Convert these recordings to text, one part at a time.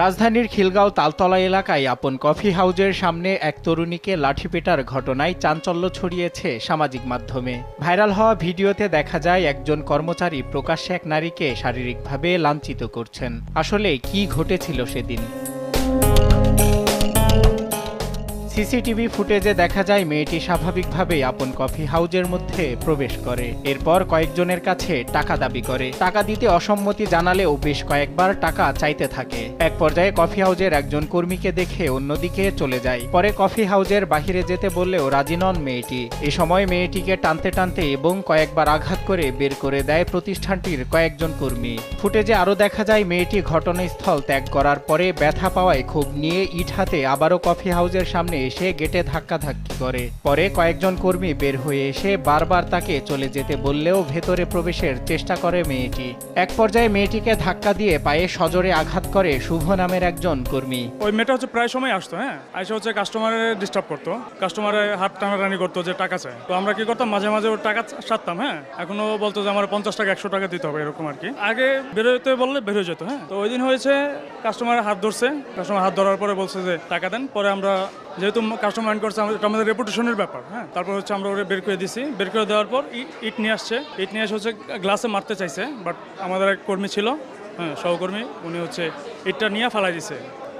রাজধানীর খিলগাঁও তালতলা এলাকায় আপন কফি হাউজের সামনে এক তরুণীকে লাঠিপেটার ঘটনায় চাঞ্চল্য ছড়িয়েছে সামাজিক মাধ্যমে। ভাইরাল হওয়া ভিডিওতে দেখা যায় একজন কর্মচারী প্রকাশ্যে এক নারীকে শারীরিকভাবে লাঞ্ছিত করছেন। আসলে কি ঘটেছিল সেদিন? সিসিটিভি ফুটেজে দেখা যায় মেয়েটি স্বাভাবিকভাবেই আপন কফি হাউজের মধ্যে প্রবেশ করে। এরপর কয়েকজনের কাছে টাকা দাবি করে। টাকা দিতে অসম্মতি জানালেও বেশ কয়েকবার টাকা চাইতে থাকে। এক পর্যায়ে কফি হাউজের একজন কর্মীকে দেখে অন্যদিকে চলে যায়। পরে কফি হাউজের বাহিরে যেতে বললেও রাজি নন মেয়েটি। এ সময় মেয়েটিকে টানতে টানতে এবং কয়েকবার আঘাত করে বের করে দেয় প্রতিষ্ঠানটির কয়েকজন কর্মী। ফুটেজে আরও দেখা যায় মেয়েটি ঘটনাস্থল ত্যাগ করার পরে ব্যথা পাওয়ায় ক্ষোভ নিয়ে ইট হাতে আবারও কফি হাউজের সামনে এসে গেটে ধাক্কাধাক্কি করে। পরে কয়েকজন কর্মী বের হয়ে এসে বারবার তাকে চলে যেতে বললেও ভেতরে প্রবেশের চেষ্টা করে মেয়েটি। এক পর্যায়ে মেয়েটিকে ধাক্কা দিয়ে পায়ে সজোরে আঘাত করে শুভ নামের একজন কর্মী। ওই মেয়েটা প্রায় সময় আসতো, আইসা কাস্টমারের ডিস্টার্ব করতো, কাস্টমারের হাত টানাটানি করতো যে টাকা চায়। তো আমরা কি করতাম, মাঝে মাঝে ওর টাকা সারতাম। এখনো বলতো যে আমার 50 টাকা 100 টাকা দিতে হবে, এরকম আর কি। আগে বেরোতে বললে বেরোয় যেত। তো ওই দিন হয়েছে কাস্টমারের হাত ধরছে, কাস্টমার হাত ধরার পরে বলছে যে টাকা দেন। পরে আমরা যেহেতু কাস্টমার মাইন্ড করছে, আমাদের রেপুটেশনের ব্যাপার। তারপর আমরা ওরে বের করে দিছি। বের করে দেওয়ার পর ইট নিয়ে আসছে। ইট নিয়ে এসে গ্লাসে মারতে চাইছে, বাট আমাদের এক কর্মী ছিল, সহকর্মী, উনি ইটটা নিয়ে ফালাই দিছে।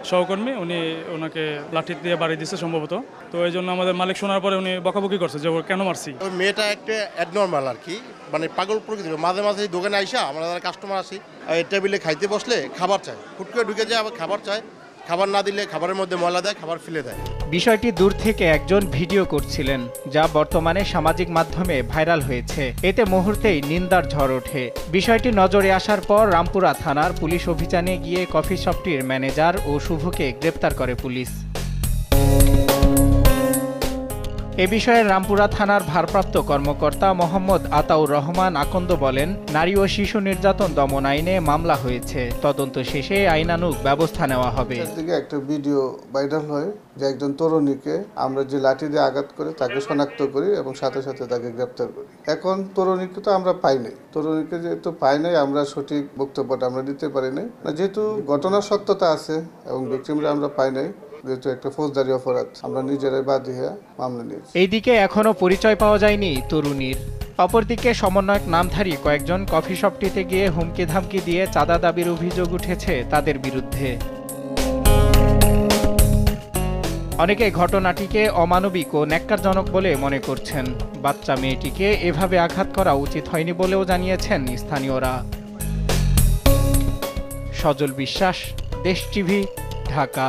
সহকর্মী উনি ওনাকে লাঠি দিয়ে বাড়ি দিছে সম্ভবত। তো এই জন্য আমাদের মালিক শোনার পরে উনি বকাবকি করছে যে ওর কেন মারছি। ওই মেয়েটা একটা অ্যাবনর্মাল আর কি, মানে পাগল প্রকৃতির। মাঝে মাঝে দোকানে আইসা আমরা যারা কাস্টমার আসি, টেবিলে খাইতে বসলে খাবার চায়, হুট করে ঢুকে যায়, আবার খাবার চায়। খাবার না দিলে খাবারের মধ্যে ময়লা দেয়, খাবার ফেলে দেয়। বিষয়টি দূর থেকে একজন ভিডিও করছিলেন, যা বর্তমানে সামাজিক মাধ্যমে ভাইরাল হয়েছে। এতে মুহূর্তেই নিন্দার ঝড় ওঠে। বিষয়টি নজরে আসার পর রামপুরা থানার পুলিশ অভিযানে গিয়ে কফি শপটির ম্যানেজার ও শুভকে গ্রেপ্তার করে পুলিশ। এ বিষয়ে রামপুরা থানার ভারপ্রাপ্ত কর্মকর্তা মোহাম্মদ আতাউর রহমান আকন্দ বলেন, নারী ও শিশু নির্যাতন দমন আইনে মামলা হয়েছে। তদন্ত শেষে আইনানুগ ব্যবস্থা নেওয়া হবে। একটা ভিডিও ভাইরাল হয় যে একজন তরুণীকে আমরা যে লাঠি দিয়ে আঘাত করে তাকে শনাক্ত করি এবং সাথে সাথে তাকে গ্রেপ্তার করি। এখন তরুণীকে তো আমরা পাই নাই, তরুণীকে যেহেতু পাই নাই, আমরা সঠিক বক্তব্যটা আমরা দিতে পারি নাই। যেহেতু ঘটনার সত্যতা আছে এবং ভিকটিমরা আমরা পাই নাই, যেহেতু একটা ফৌজদারি অপরাধ, আমরা নিজেরাই বাদী হয়ে মামলা নিয়েছি। এইদিকে এখনো পরিচয় পাওয়া যায়নি তরুণীর। অপরদিকে সমন্বয়ক নামধারী কয়েকজন কফি শপটিতে গিয়ে হুমকি ধামকি দিয়ে চাঁদা দাবির অভিযোগ উঠেছে তাদের বিরুদ্ধে। অনেকে ঘটনাটিকে অমানবিক ও ন্যাক্কারজনক বলে মনে করছেন। বাচ্চা মেয়েটিকে এভাবে আঘাত করা উচিত হয়নি বলেও জানিয়েছেন স্থানীয়রা। সজল বিশ্বাস, দেশ টিভি, ঢাকা।